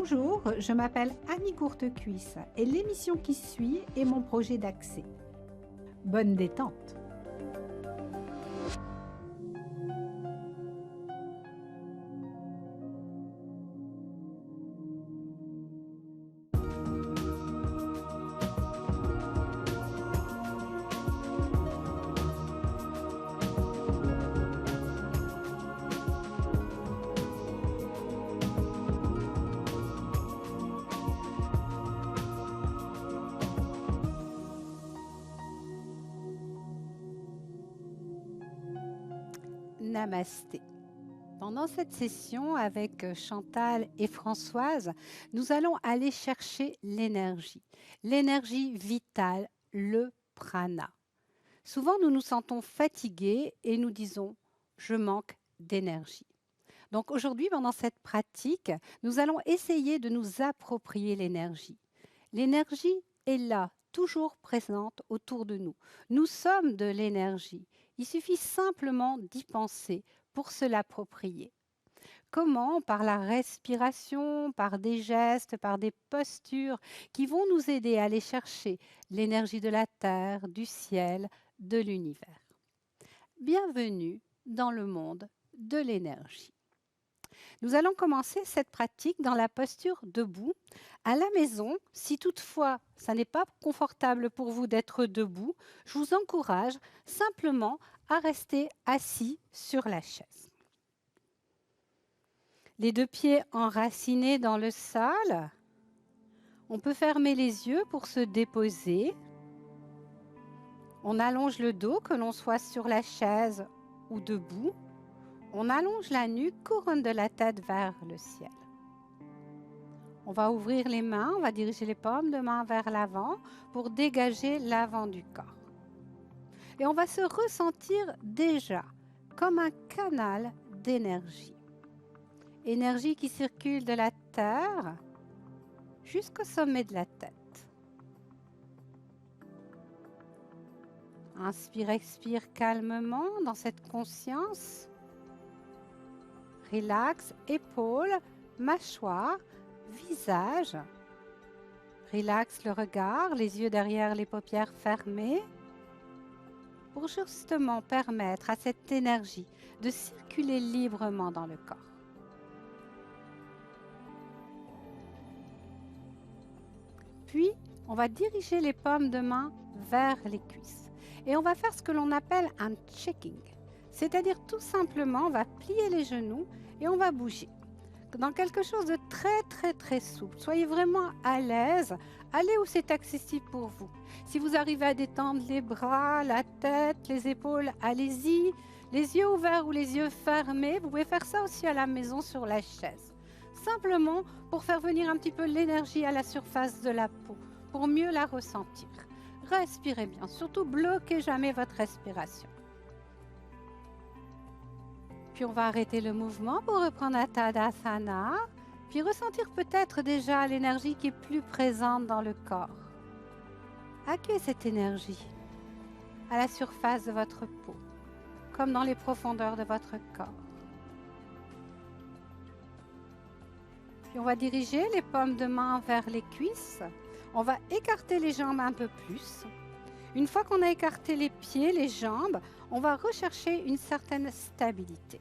Bonjour, je m'appelle Annie Courtecuisse et l'émission qui suit est mon projet d'accès. Bonne détente. Namasté. Pendant cette session avec Chantal et Françoise, nous allons aller chercher l'énergie vitale, le prana. Souvent, nous nous sentons fatigués et nous disons « je manque d'énergie ». Donc aujourd'hui, pendant cette pratique, nous allons essayer de nous approprier l'énergie. L'énergie est là, toujours présente autour de nous. Nous sommes de l'énergie. Il suffit simplement d'y penser pour se l'approprier. Comment? Par la respiration, par des gestes, par des postures qui vont nous aider à aller chercher l'énergie de la terre, du ciel, de l'univers. Bienvenue dans le monde de l'énergie. Nous allons commencer cette pratique dans la posture debout. À la maison, si toutefois ça n'est pas confortable pour vous d'être debout, je vous encourage simplement à rester assis sur la chaise. Les deux pieds enracinés dans le sol. On peut fermer les yeux pour se déposer. On allonge le dos, que l'on soit sur la chaise ou debout. On allonge la nuque, couronne de la tête vers le ciel. On va ouvrir les mains, on va diriger les paumes de main vers l'avant pour dégager l'avant du corps. Et on va se ressentir déjà comme un canal d'énergie. Énergie qui circule de la terre jusqu'au sommet de la tête. Inspire, expire calmement dans cette conscience. Relax, épaules, mâchoire, visage. Relax le regard, les yeux derrière les paupières fermées. Pour justement permettre à cette énergie de circuler librement dans le corps. Puis, on va diriger les paumes de main vers les cuisses. Et on va faire ce que l'on appelle un checking. C'est-à-dire tout simplement, on va plier les genoux et on va bouger. Dans quelque chose de très souple. Soyez vraiment à l'aise. Allez où c'est accessible pour vous. Si vous arrivez à détendre les bras, la tête, les épaules, allez-y. Les yeux ouverts ou les yeux fermés, vous pouvez faire ça aussi à la maison sur la chaise. Simplement pour faire venir un petit peu l'énergie à la surface de la peau, pour mieux la ressentir. Respirez bien, surtout bloquez jamais votre respiration. Puis on va arrêter le mouvement pour reprendre à Tadasana, puis ressentir peut-être déjà l'énergie qui est plus présente dans le corps. Accueillez cette énergie à la surface de votre peau, comme dans les profondeurs de votre corps. Puis on va diriger les paumes de main vers les cuisses. On va écarter les jambes un peu plus. Une fois qu'on a écarté les pieds, les jambes, on va rechercher une certaine stabilité.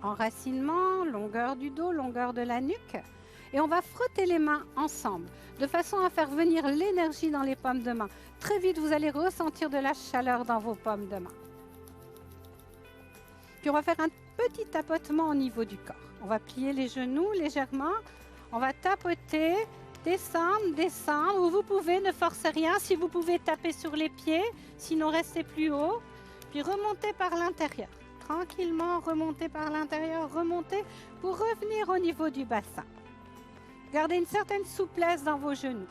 Enracinement, longueur du dos, longueur de la nuque. Et on va frotter les mains ensemble, de façon à faire venir l'énergie dans les paumes de main. Très vite, vous allez ressentir de la chaleur dans vos paumes de main. Puis on va faire un petit tapotement au niveau du corps. On va plier les genoux légèrement. On va tapoter, descendre. Où vous pouvez, ne forcez rien. Si vous pouvez, taper sur les pieds. Sinon, restez plus haut. Puis remontez par l'intérieur. Tranquillement, remontez par l'intérieur. Remontez pour revenir au niveau du bassin. Gardez une certaine souplesse dans vos genoux.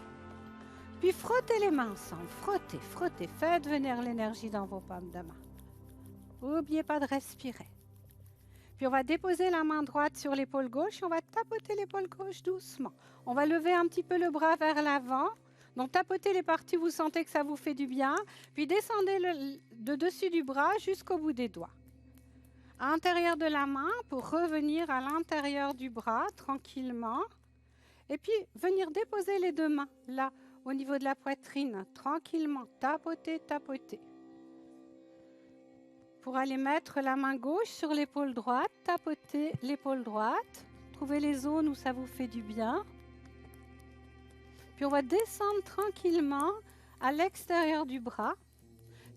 Puis frottez les mains ensemble. Frottez. Faites venir l'énergie dans vos paumes de main. N'oubliez pas de respirer. Puis on va déposer la main droite sur l'épaule gauche et on va tapoter l'épaule gauche doucement. On va lever un petit peu le bras vers l'avant. Donc tapotez les parties où vous sentez que ça vous fait du bien. Puis descendez de dessus du bras jusqu'au bout des doigts. À l'intérieur de la main pour revenir à l'intérieur du bras tranquillement. Et puis, venir déposer les deux mains, là, au niveau de la poitrine, tranquillement, tapoter, tapoter. Pour aller mettre la main gauche sur l'épaule droite, tapoter l'épaule droite. Trouvez les zones où ça vous fait du bien. Puis on va descendre tranquillement à l'extérieur du bras.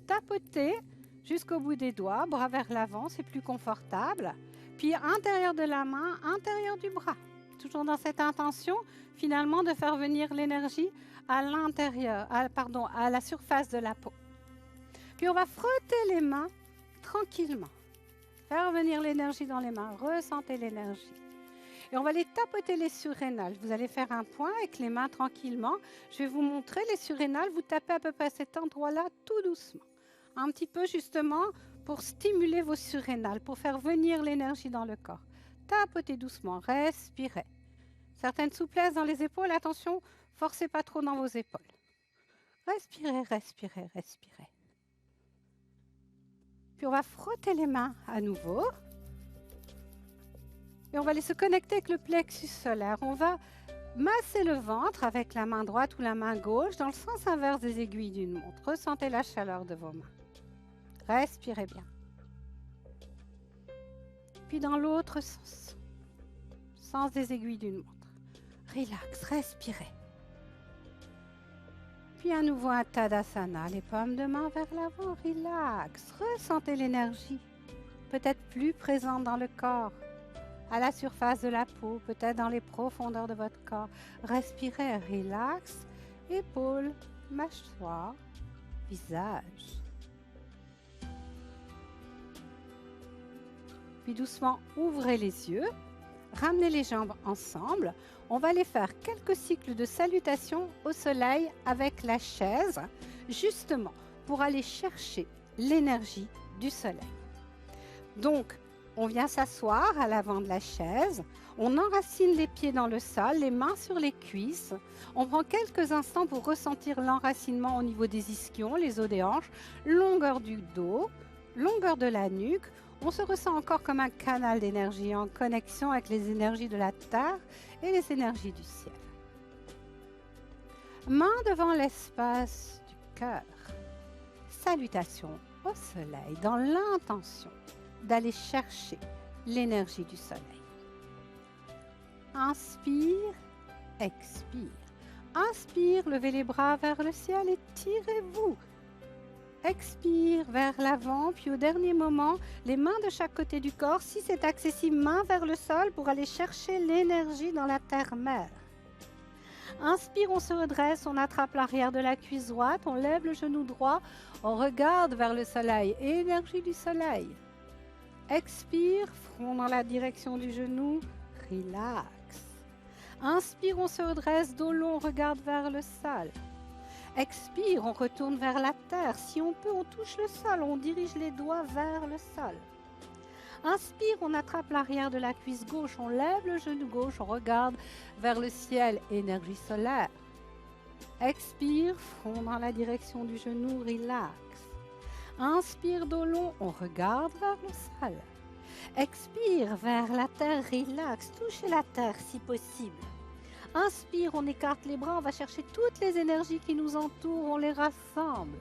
Tapoter jusqu'au bout des doigts, bras vers l'avant, c'est plus confortable. Puis intérieur de la main, intérieur du bras. Toujours dans cette intention, finalement, de faire venir l'énergie à l'intérieur, à la surface de la peau. Puis on va frotter les mains tranquillement. Faire venir l'énergie dans les mains, ressentez l'énergie. Et on va les tapoter les surrénales. Vous allez faire un point avec les mains tranquillement. Je vais vous montrer les surrénales. Vous tapez à peu près à cet endroit-là tout doucement. Un petit peu justement pour stimuler vos surrénales, pour faire venir l'énergie dans le corps. Tapotez doucement, respirez. Certaines souplesses dans les épaules, attention, forcez pas trop dans vos épaules. Respirez, respirez, respirez. Puis on va frotter les mains à nouveau. Et on va aller se connecter avec le plexus solaire. On va masser le ventre avec la main droite ou la main gauche dans le sens inverse des aiguilles d'une montre. Ressentez la chaleur de vos mains. Respirez bien. Puis dans l'autre sens des aiguilles d'une montre. Relax, respirez. Puis à nouveau un Tadasana, les paumes de main vers l'avant, relax. Ressentez l'énergie, peut-être plus présente dans le corps, à la surface de la peau, peut-être dans les profondeurs de votre corps. Respirez, relax, épaules, mâchoire, visage. Puis doucement, ouvrez les yeux, ramenez les jambes ensemble. On va aller faire quelques cycles de salutation au soleil avec la chaise, justement pour aller chercher l'énergie du soleil. Donc, on vient s'asseoir à l'avant de la chaise, on enracine les pieds dans le sol, les mains sur les cuisses. On prend quelques instants pour ressentir l'enracinement au niveau des ischions, les os des hanches, longueur du dos, longueur de la nuque. On se ressent encore comme un canal d'énergie en connexion avec les énergies de la terre et les énergies du ciel. Main devant l'espace du cœur. Salutations au soleil dans l'intention d'aller chercher l'énergie du soleil. Inspire, expire. Inspire, levez les bras vers le ciel et tirez-vous. Expire vers l'avant, puis au dernier moment, les mains de chaque côté du corps, si c'est accessible, main vers le sol pour aller chercher l'énergie dans la terre-mère. Inspire, on se redresse, on attrape l'arrière de la cuisse droite, on lève le genou droit, on regarde vers le soleil, énergie du soleil. Expire, front dans la direction du genou, relax. Inspire, on se redresse, dos long, on regarde vers le sol. Expire, on retourne vers la terre. Si on peut, on touche le sol, on dirige les doigts vers le sol. Inspire, on attrape l'arrière de la cuisse gauche, on lève le genou gauche, on regarde vers le ciel, énergie solaire. Expire, front dans la direction du genou, relax. Inspire, dos long, on regarde vers le sol. Expire, vers la terre, relax, touchez la terre si possible. Inspire, on écarte les bras, on va chercher toutes les énergies qui nous entourent, on les rassemble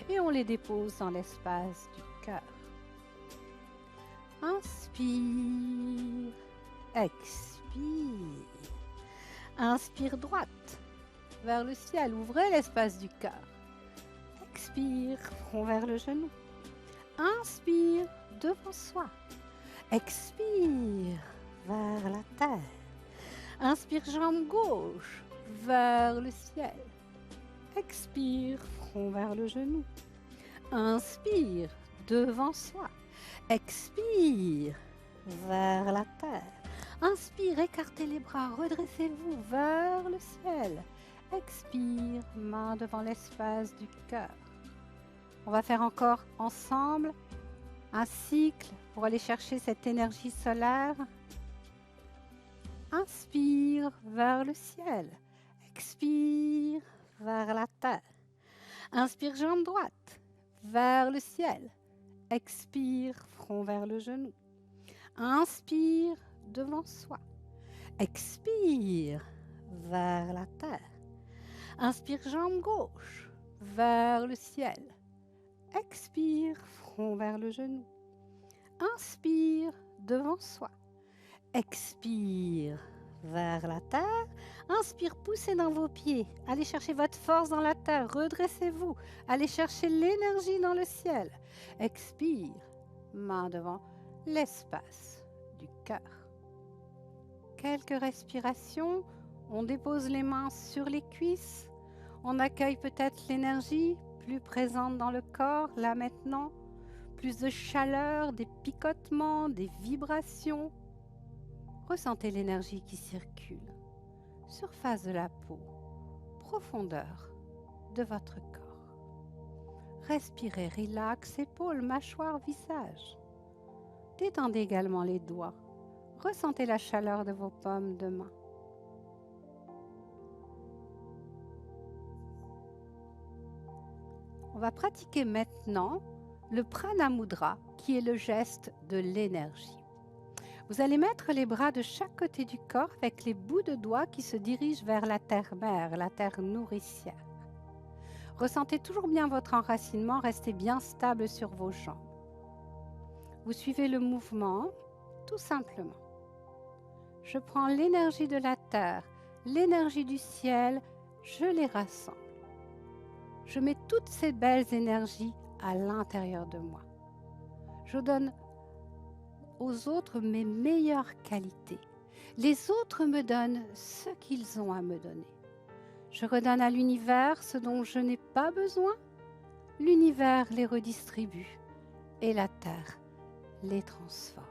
et on les dépose dans l'espace du cœur. Inspire, expire. Inspire droite vers le ciel, ouvrez l'espace du cœur. Expire, front vers le genou. Inspire, devant soi. Expire, vers la terre. Inspire, jambe gauche vers le ciel. Expire, front vers le genou. Inspire, devant soi. Expire, vers la terre. Inspire, écartez les bras, redressez-vous vers le ciel. Expire, main devant l'espace du cœur. On va faire encore ensemble un cycle pour aller chercher cette énergie solaire. Inspire vers le ciel. Expire vers la terre. Inspire, jambe droite vers le ciel. Expire, front vers le genou. Inspire, devant soi. Expire, vers la terre. Inspire, jambe gauche, vers le ciel. Expire, front vers le genou. Inspire, devant soi. Expire, vers la terre. Inspire, poussez dans vos pieds. Allez chercher votre force dans la terre. Redressez-vous. Allez chercher l'énergie dans le ciel. Expire, main devant l'espace du cœur. Quelques respirations. On dépose les mains sur les cuisses. On accueille peut-être l'énergie plus présente dans le corps, là maintenant. Plus de chaleur, des picotements, des vibrations. Ressentez l'énergie qui circule. Surface de la peau, profondeur de votre corps. Respirez, relax, épaules, mâchoire, visage. Détendez également les doigts. Ressentez la chaleur de vos paumes de main. On va pratiquer maintenant le Prana Mudra, qui est le geste de l'énergie. Vous allez mettre les bras de chaque côté du corps avec les bouts de doigts qui se dirigent vers la terre-mère, la terre nourricière. Ressentez toujours bien votre enracinement, restez bien stable sur vos jambes. Vous suivez le mouvement, tout simplement. Je prends l'énergie de la terre, l'énergie du ciel, je les rassemble. Je mets toutes ces belles énergies à l'intérieur de moi. Je donne aux autres mes meilleures qualités. Les autres me donnent ce qu'ils ont à me donner. Je redonne à l'univers ce dont je n'ai pas besoin. L'univers les redistribue et la terre les transforme.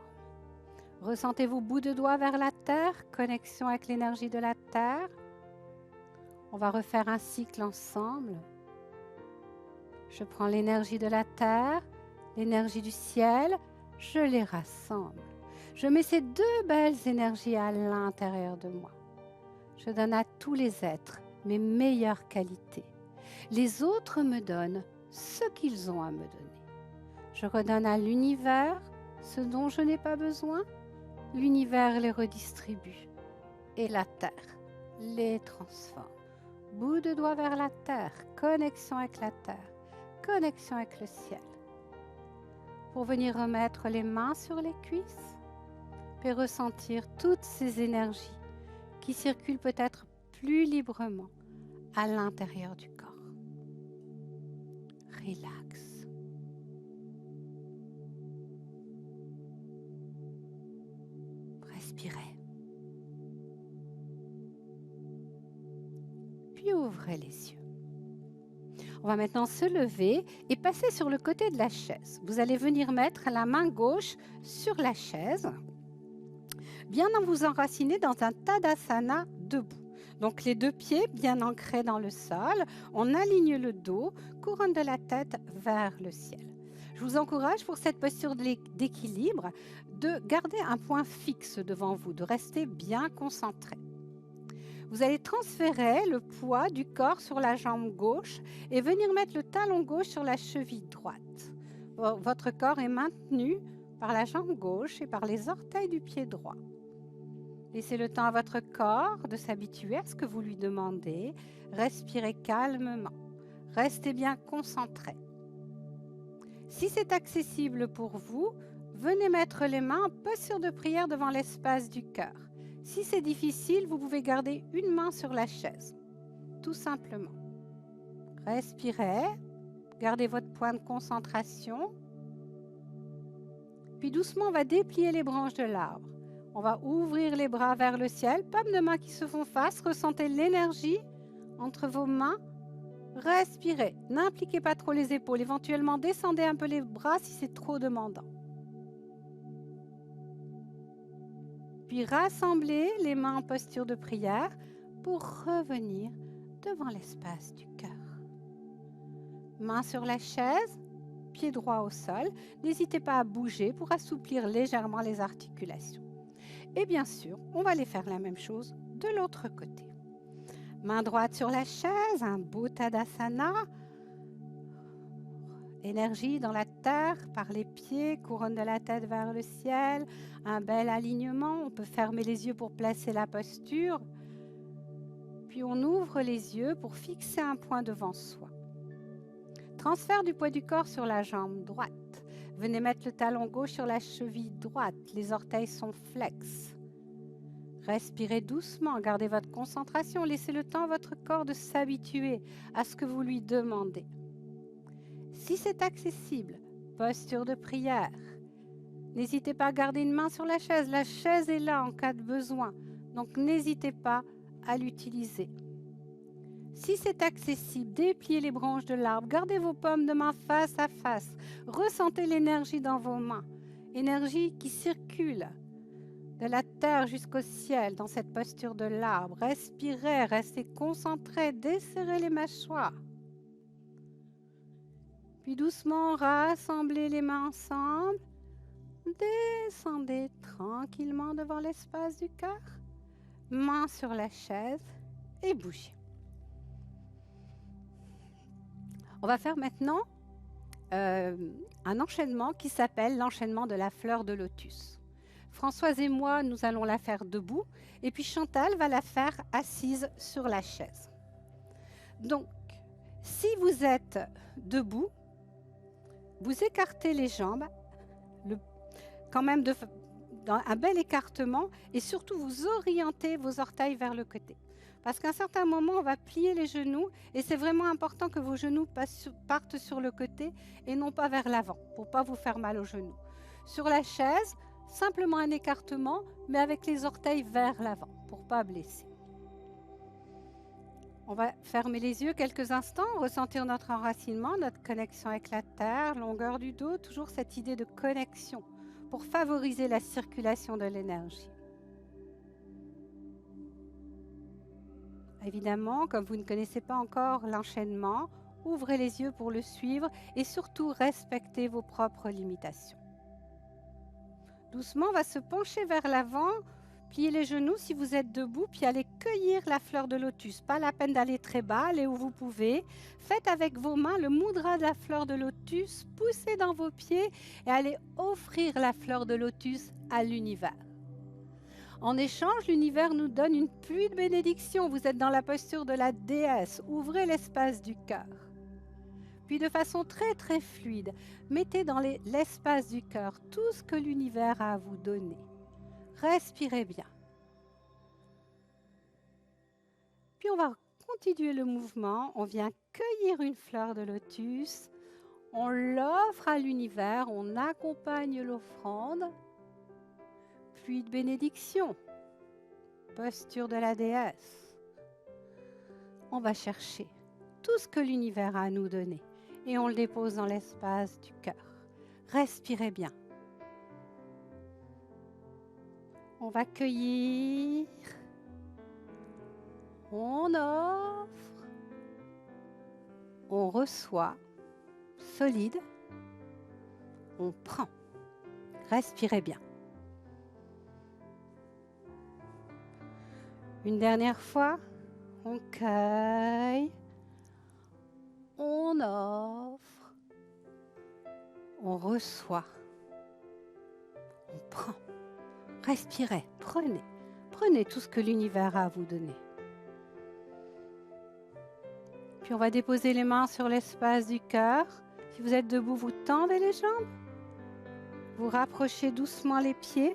Ressentez vos bouts de doigts vers la terre, connexion avec l'énergie de la terre. On va refaire un cycle ensemble. Je prends l'énergie de la terre, l'énergie du ciel, je les rassemble. Je mets ces deux belles énergies à l'intérieur de moi. Je donne à tous les êtres mes meilleures qualités. Les autres me donnent ce qu'ils ont à me donner. Je redonne à l'univers ce dont je n'ai pas besoin. L'univers les redistribue et la terre les transforme. Bout de doigt vers la terre, connexion avec la terre. Connexion avec le ciel. Pour venir remettre les mains sur les cuisses, puis ressentir toutes ces énergies qui circulent peut-être plus librement à l'intérieur du corps. Relax. Respirez. Puis ouvrez les yeux. On va maintenant se lever et passer sur le côté de la chaise. Vous allez venir mettre la main gauche sur la chaise, bien vous enraciner dans un Tadasana debout. Donc les deux pieds bien ancrés dans le sol, on aligne le dos, couronne de la tête vers le ciel. Je vous encourage pour cette posture d'équilibre de garder un point fixe devant vous, de rester bien concentré. Vous allez transférer le poids du corps sur la jambe gauche et venir mettre le talon gauche sur la cheville droite. Votre corps est maintenu par la jambe gauche et par les orteils du pied droit. Laissez le temps à votre corps de s'habituer à ce que vous lui demandez. Respirez calmement. Restez bien concentré. Si c'est accessible pour vous, venez mettre les mains en posture de prière devant l'espace du cœur. Si c'est difficile, vous pouvez garder une main sur la chaise, tout simplement. Respirez, gardez votre point de concentration. Puis doucement, on va déplier les branches de l'arbre. On va ouvrir les bras vers le ciel, paumes de main qui se font face. Ressentez l'énergie entre vos mains. Respirez, n'impliquez pas trop les épaules. Éventuellement, descendez un peu les bras si c'est trop demandant. Puis rassemblez les mains en posture de prière pour revenir devant l'espace du cœur. Main sur la chaise, pied droit au sol. N'hésitez pas à bouger pour assouplir légèrement les articulations. Et bien sûr, on va aller faire la même chose de l'autre côté. Main droite sur la chaise, un beau Tadasana. Énergie dans la terre, par les pieds, couronne de la tête vers le ciel. Un bel alignement. On peut fermer les yeux pour placer la posture. Puis on ouvre les yeux pour fixer un point devant soi. Transfert du poids du corps sur la jambe droite. Venez mettre le talon gauche sur la cheville droite. Les orteils sont flex. Respirez doucement, gardez votre concentration. Laissez le temps à votre corps de s'habituer à ce que vous lui demandez. Si c'est accessible, posture de prière. N'hésitez pas à garder une main sur la chaise. La chaise est là en cas de besoin. Donc n'hésitez pas à l'utiliser. Si c'est accessible, dépliez les branches de l'arbre. Gardez vos paumes de main face à face. Ressentez l'énergie dans vos mains. Énergie qui circule de la terre jusqu'au ciel dans cette posture de l'arbre. Respirez, restez concentrés, desserrez les mâchoires. Puis doucement, rassemblez les mains ensemble. Descendez tranquillement devant l'espace du cœur. Main sur la chaise et bougez. On va faire maintenant un enchaînement qui s'appelle l'enchaînement de la fleur de lotus. Françoise et moi, nous allons la faire debout et puis Chantal va la faire assise sur la chaise. Donc, si vous êtes debout, vous écartez les jambes, quand même dans un bel écartement et surtout vous orientez vos orteils vers le côté. Parce qu'à un certain moment, on va plier les genoux et c'est vraiment important que vos genoux partent sur le côté et non pas vers l'avant pour ne pas vous faire mal aux genoux. Sur la chaise, simplement un écartement, mais avec les orteils vers l'avant pour ne pas blesser. On va fermer les yeux quelques instants, ressentir notre enracinement, notre connexion avec la terre, longueur du dos, toujours cette idée de connexion pour favoriser la circulation de l'énergie. Évidemment, comme vous ne connaissez pas encore l'enchaînement, ouvrez les yeux pour le suivre et surtout respectez vos propres limitations. Doucement, on va se pencher vers l'avant, plier les genoux si vous êtes debout, puis allez cueillir la fleur de lotus. Pas la peine d'aller très bas, allez où vous pouvez. Faites avec vos mains le mudra de la fleur de lotus, poussez dans vos pieds et allez offrir la fleur de lotus à l'univers. En échange, l'univers nous donne une pluie de bénédictions. Vous êtes dans la posture de la déesse. Ouvrez l'espace du cœur. Puis de façon très très fluide, mettez dans l'espace du cœur tout ce que l'univers a à vous donner. Respirez bien. Puis on va continuer le mouvement. On vient cueillir une fleur de lotus. On l'offre à l'univers. On accompagne l'offrande. Pluie de bénédiction. Posture de la déesse. On va chercher tout ce que l'univers a à nous donner. Et on le dépose dans l'espace du cœur. Respirez bien. On va cueillir. On offre. On reçoit. Solide. On prend. Respirez bien. Une dernière fois. On cueille. On offre, on reçoit, on prend. Respirez, prenez tout ce que l'univers a à vous donner. Puis on va déposer les mains sur l'espace du cœur. Si vous êtes debout, vous tendez les jambes. Vous rapprochez doucement les pieds,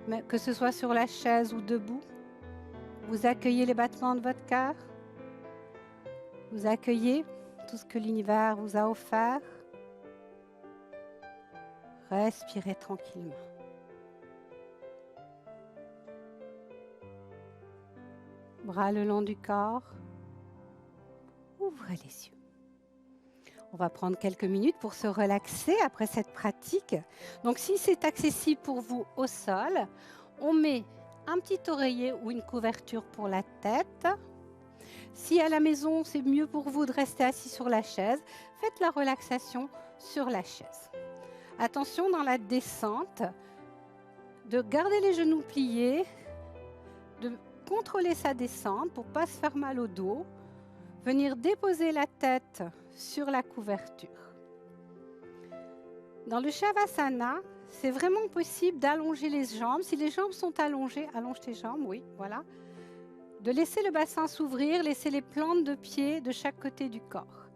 mais que ce soit sur la chaise ou debout. Vous accueillez les battements de votre cœur. Vous accueillez tout ce que l'univers vous a offert. Respirez tranquillement. Bras le long du corps. Ouvrez les yeux. On va prendre quelques minutes pour se relaxer après cette pratique. Donc si c'est accessible pour vous au sol, on met un petit oreiller ou une couverture pour la tête. Si à la maison, c'est mieux pour vous de rester assis sur la chaise, faites la relaxation sur la chaise. Attention dans la descente, de garder les genoux pliés, de contrôler sa descente pour ne pas se faire mal au dos, venir déposer la tête sur la couverture. Dans le Shavasana, c'est vraiment possible d'allonger les jambes. Si les jambes sont allongées, allonge tes jambes, oui, voilà. de laisser le bassin s'ouvrir, laisser les plantes de pied de chaque côté du corps.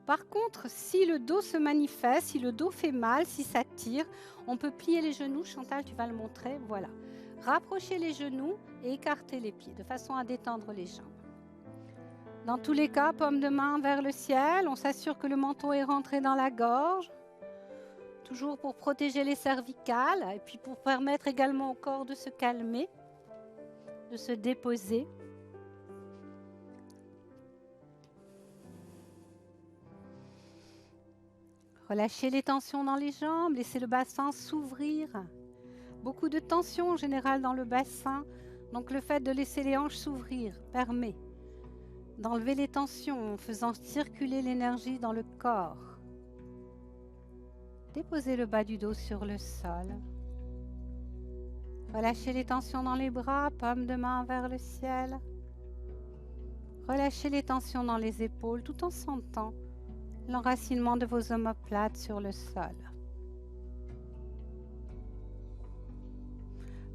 Par contre, si le dos se manifeste, si le dos fait mal, si ça tire, on peut plier les genoux. Chantal, tu vas le montrer, voilà. Rapprocher les genoux et écarter les pieds de façon à détendre les jambes. Dans tous les cas, paume de main vers le ciel, on s'assure que le menton est rentré dans la gorge, toujours pour protéger les cervicales et puis pour permettre également au corps de se calmer, de se déposer. Relâchez les tensions dans les jambes, laissez le bassin s'ouvrir. Beaucoup de tension en général dans le bassin, donc le fait de laisser les hanches s'ouvrir permet d'enlever les tensions en faisant circuler l'énergie dans le corps. Déposez le bas du dos sur le sol. Relâchez les tensions dans les bras, paume de main vers le ciel. Relâchez les tensions dans les épaules tout en sentant l'enracinement de vos omoplates sur le sol.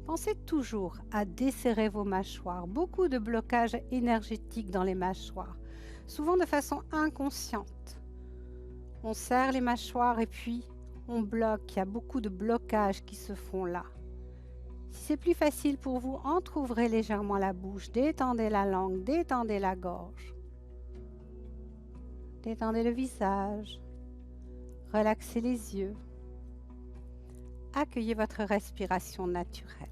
Pensez toujours à desserrer vos mâchoires. Beaucoup de blocages énergétiques dans les mâchoires, souvent de façon inconsciente. On serre les mâchoires et puis on bloque. Il y a beaucoup de blocages qui se font là. Si c'est plus facile pour vous, entrouvrez légèrement la bouche, détendez la langue, détendez la gorge. Détendez le visage, relaxez les yeux. Accueillez votre respiration naturelle.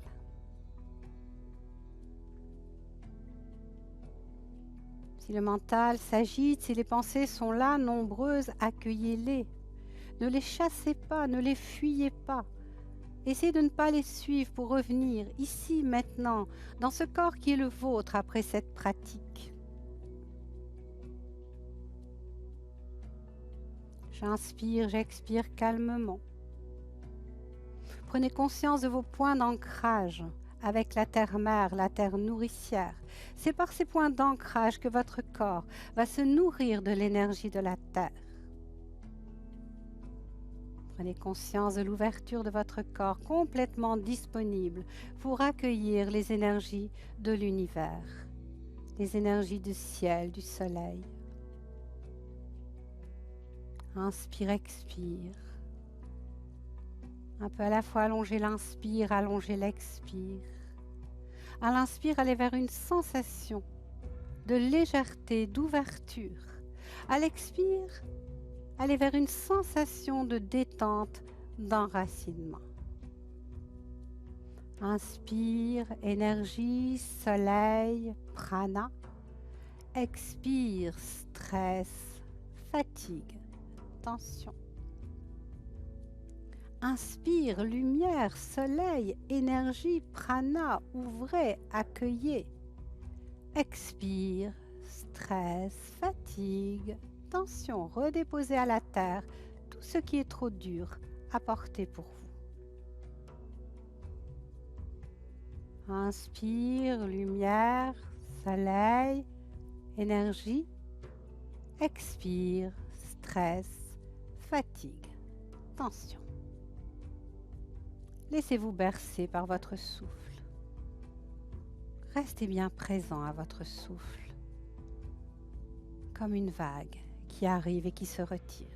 Si le mental s'agite, si les pensées sont là, nombreuses, accueillez-les. Ne les chassez pas, ne les fuyez pas. Essayez de ne pas les suivre pour revenir ici, maintenant, dans ce corps qui est le vôtre après cette pratique. J'inspire, j'expire calmement. Prenez conscience de vos points d'ancrage avec la terre-mère, la terre nourricière. C'est par ces points d'ancrage que votre corps va se nourrir de l'énergie de la terre. Prenez conscience de l'ouverture de votre corps complètement disponible pour accueillir les énergies de l'univers, les énergies du ciel, du soleil. Inspire, expire. Un peu à la fois, allongez l'inspire, allongez l'expire. À l'inspire, allez vers une sensation de légèreté, d'ouverture. À l'expire, allez vers une sensation de détente, d'enracinement. Inspire, énergie, soleil, prana. Expire, stress, fatigue, tension. Inspire, lumière, soleil, énergie, prana, ouvrez, accueillez. Expire, stress, fatigue, tension, redéposez à la terre tout ce qui est trop dur à porter pour vous. Inspire, lumière, soleil, énergie. Expire, stress, fatigue, tension. Laissez-vous bercer par votre souffle. Restez bien présent à votre souffle, comme une vague qui arrive et qui se retire.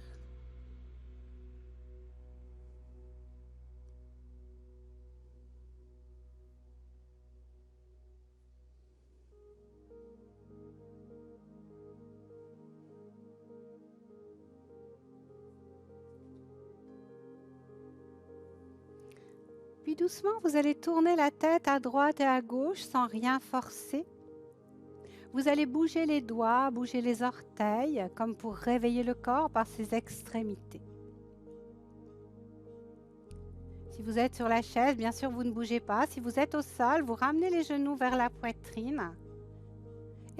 Puis doucement, vous allez tourner la tête à droite et à gauche sans rien forcer. Vous allez bouger les doigts, bouger les orteils, comme pour réveiller le corps par ses extrémités. Si vous êtes sur la chaise, bien sûr, vous ne bougez pas. Si vous êtes au sol, vous ramenez les genoux vers la poitrine.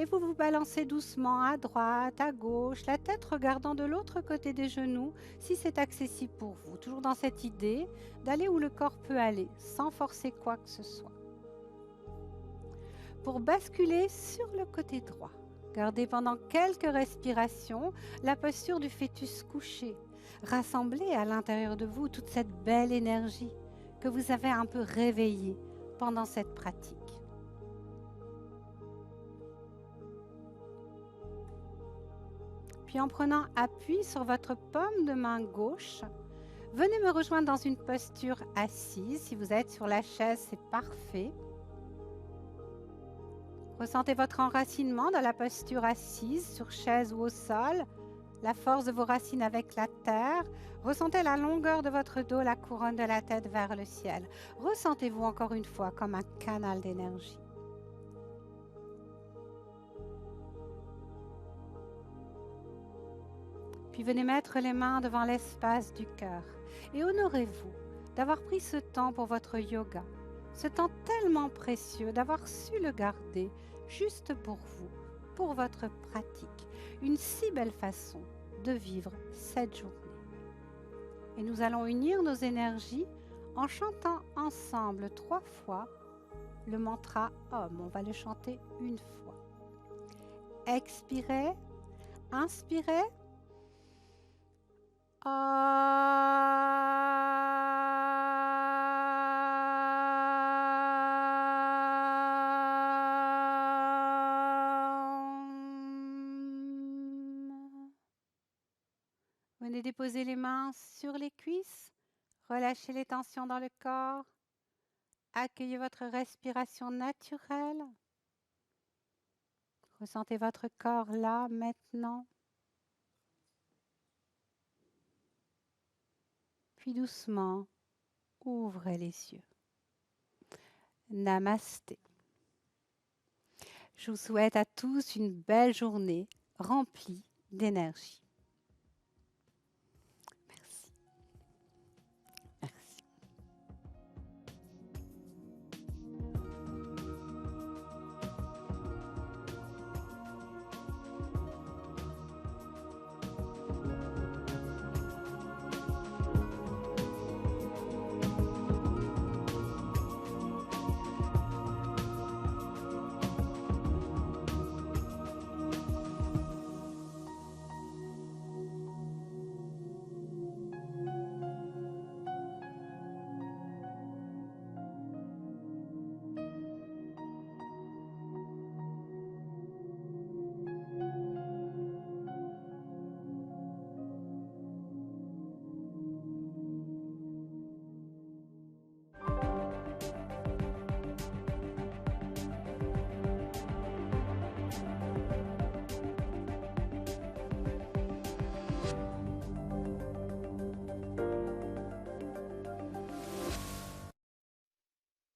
Et vous vous balancez doucement à droite, à gauche, la tête regardant de l'autre côté des genoux, si c'est accessible pour vous. Toujours dans cette idée d'aller où le corps peut aller, sans forcer quoi que ce soit. Pour basculer sur le côté droit, gardez pendant quelques respirations la posture du fœtus couché. Rassemblez à l'intérieur de vous toute cette belle énergie que vous avez un peu réveillée pendant cette pratique. Puis en prenant appui sur votre paume de main gauche, venez me rejoindre dans une posture assise. Si vous êtes sur la chaise, c'est parfait. Ressentez votre enracinement dans la posture assise, sur chaise ou au sol, la force de vos racines avec la terre. Ressentez la longueur de votre dos, la couronne de la tête vers le ciel. Ressentez-vous encore une fois comme un canal d'énergie. Puis venez mettre les mains devant l'espace du cœur et honorez-vous d'avoir pris ce temps pour votre yoga, ce temps tellement précieux, d'avoir su le garder juste pour vous, pour votre pratique. Une si belle façon de vivre cette journée. Et nous allons unir nos énergies en chantant ensemble 3 fois le mantra Om. On va le chanter une fois. Expirez, inspirez. Venez déposer les mains sur les cuisses, relâchez les tensions dans le corps, accueillez votre respiration naturelle, ressentez votre corps là, maintenant. Puis doucement, ouvrez les yeux. Namasté. Je vous souhaite à tous une belle journée remplie d'énergie.